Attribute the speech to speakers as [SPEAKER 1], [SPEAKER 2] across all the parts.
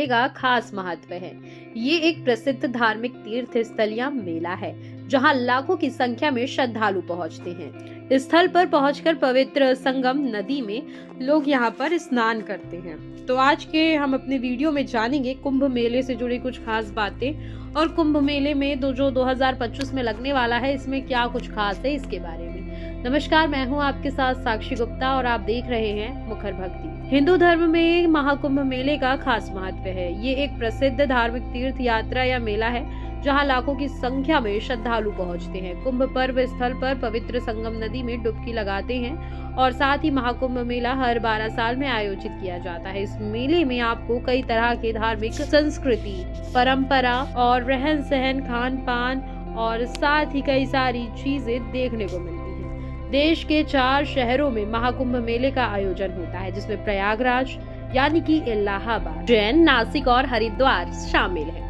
[SPEAKER 1] का खास महत्व है। ये एक प्रसिद्ध धार्मिक तीर्थ स्थल या मेला है जहां लाखों की संख्या में श्रद्धालु पहुंचते हैं। इस स्थल पर पहुंचकर पवित्र संगम नदी में लोग यहां पर स्नान करते हैं। तो आज के हम अपने वीडियो में जानेंगे कुंभ मेले से जुड़ी कुछ खास बातें और कुंभ मेले में जो 2025 में लगने वाला है इसमें क्या कुछ खास है इसके बारे में। नमस्कार, मैं हूं आपके साथ साक्षी गुप्ता और आप देख रहे हैं मुखर भक्ति। हिंदू धर्म में महाकुंभ मेले का खास महत्व है। ये एक प्रसिद्ध धार्मिक तीर्थ यात्रा या मेला है जहां लाखों की संख्या में श्रद्धालु पहुंचते हैं। कुंभ पर्व स्थल पर पवित्र संगम नदी में डुबकी लगाते हैं और साथ ही महाकुंभ मेला हर 12 साल में आयोजित किया जाता है। इस मेले में आपको कई तरह के धार्मिक संस्कृति, परंपरा और रहन सहन, खान पान और साथ ही कई सारी चीजें देखने को मिलती हैं। देश के 4 शहरों में महाकुंभ मेले का आयोजन होता है जिसमें प्रयागराज यानी कि इलाहाबाद, उज्जैन, नासिक और हरिद्वार शामिल है।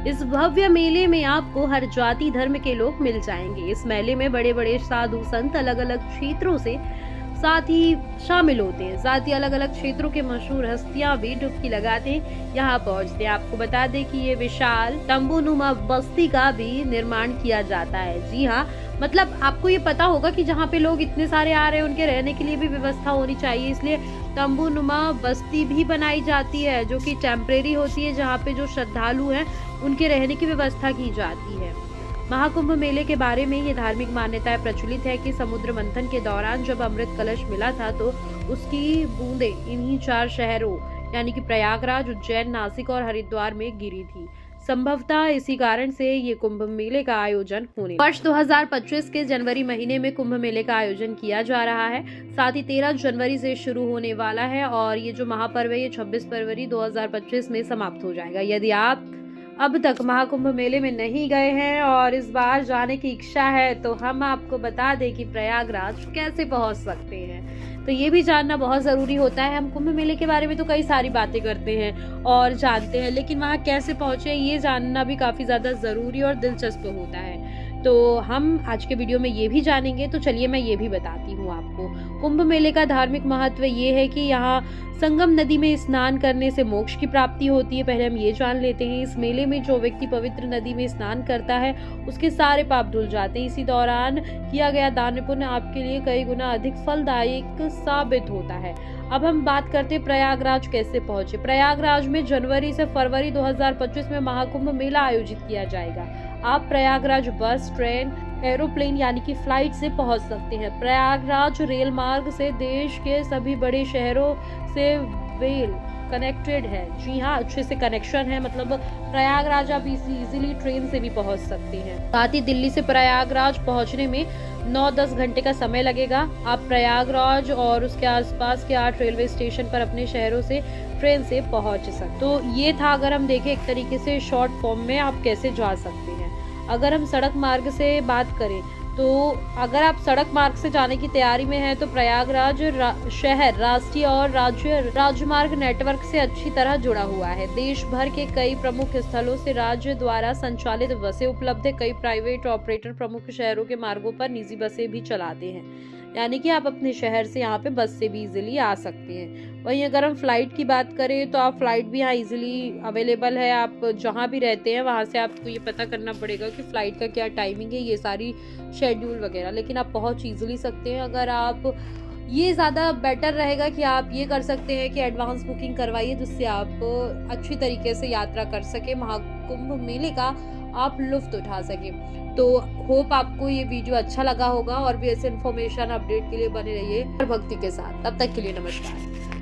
[SPEAKER 1] इस भव्य मेले में आपको हर जाति धर्म के लोग मिल जाएंगे। इस मेले में बड़े बड़े साधु संत अलग अलग क्षेत्रों से साथ ही शामिल होते हैं। साथ ही अलग अलग क्षेत्रों के मशहूर हस्तियां भी डुबकी लगाते हैं, यहाँ पहुँचते हैं। आपको बता दें कि ये विशाल तंबूनुमा बस्ती का भी निर्माण किया जाता है। जी हाँ, मतलब आपको ये पता होगा कि जहाँ पे लोग इतने सारे आ रहे हैं उनके रहने के लिए भी व्यवस्था होनी चाहिए, इसलिए तंबूनुमा बस्ती भी बनाई जाती है जो कि टेम्परेरी होती है, जहाँ पे जो श्रद्धालु हैं उनके रहने की व्यवस्था की जाती है। महाकुंभ मेले के बारे में ये धार्मिक मान्यताएं प्रचलित है कि समुद्र मंथन के दौरान जब अमृत कलश मिला था तो उसकी बूंदें इन्हीं 4 शहरों यानी कि प्रयागराज, उज्जैन, नासिक और हरिद्वार में गिरी थी। संभवतः इसी कारण से ये कुंभ मेले का आयोजन होने वर्ष 2025 के जनवरी महीने में कुंभ मेले का आयोजन किया जा रहा है। साथ ही 13 जनवरी से शुरू होने वाला है और ये जो महापर्व है ये 26 फरवरी 2025 में समाप्त हो जाएगा। यदि आप अब तक महाकुंभ मेले में नहीं गए हैं और इस बार जाने की इच्छा है तो हम आपको बता दें कि प्रयागराज कैसे पहुंच सकते हैं। तो ये भी जानना बहुत जरूरी होता है। हम कुंभ मेले के बारे में तो कई सारी बातें करते हैं और जानते हैं, लेकिन वहाँ कैसे पहुंचे ये जानना भी काफी ज्यादा जरूरी और दिलचस्प होता है। तो हम आज के वीडियो में ये भी जानेंगे। तो चलिए मैं ये भी बताती हूँ आपको। कुंभ मेले का धार्मिक महत्व ये है कि यहाँ संगम नदी में स्नान करने से मोक्ष की प्राप्ति होती है। पहले हम ये जान लेते हैं। इस मेले में जो व्यक्ति पवित्र नदी में स्नान करता है उसके सारे पाप धुल जाते हैं। इसी दौरान किया गया दान पुण्य आपके लिए कई गुना अधिक फलदायक साबित होता है। अब हम बात करते हैं प्रयागराज कैसे पहुंचे। प्रयागराज में जनवरी से फरवरी 2025 में महाकुंभ मेला आयोजित किया जाएगा। आप प्रयागराज बस, ट्रेन, एरोप्लेन यानी कि फ्लाइट से पहुंच सकते हैं। प्रयागराज रेल मार्ग से देश के सभी बड़े शहरों से वेल कनेक्टेड है। जी हाँ, अच्छे से कनेक्शन है, मतलब प्रयागराज आप इजीली ट्रेन से भी पहुंच सकते हैं। साथ ही दिल्ली से प्रयागराज पहुंचने में 9-10 घंटे का समय लगेगा। आप प्रयागराज और उसके आसपास के 8 रेलवे स्टेशन पर अपने शहरों से ट्रेन से पहुंच सकते। तो ये था, अगर हम देखें एक तरीके से शॉर्ट फॉर्म में आप कैसे जा सकते हैं। अगर हम सड़क मार्ग से बात करें तो अगर आप सड़क मार्ग से जाने की तैयारी में हैं तो प्रयागराज शहर राष्ट्रीय और राज्य राजमार्ग नेटवर्क से अच्छी तरह जुड़ा हुआ है। देश भर के कई प्रमुख स्थलों से राज्य द्वारा संचालित बसें उपलब्ध है। कई प्राइवेट ऑपरेटर प्रमुख शहरों के मार्गों पर निजी बसें भी चलाते हैं, यानी कि आप अपने शहर से यहाँ पे बस से भी इजीली आ सकते हैं। वहीं अगर हम फ्लाइट की बात करें तो आप फ्लाइट भी यहाँ इजीली अवेलेबल है। आप जहाँ भी रहते हैं वहाँ से आपको ये पता करना पड़ेगा कि फ्लाइट का क्या टाइमिंग है, ये सारी शेड्यूल वगैरह, लेकिन आप पहुँच इजीली सकते हैं। अगर आप ये ज़्यादा बेटर रहेगा कि आप ये कर सकते हैं कि एडवांस बुकिंग करवाइए जिससे आप अच्छी तरीके से यात्रा कर सके, महाकुंभ मेले का आप लुत्फ उठा सके। तो होप आपको ये वीडियो अच्छा लगा होगा और भी ऐसे इन्फॉर्मेशन अपडेट के लिए बने रहिए भक्ति के साथ। तब तक के लिए नमस्कार।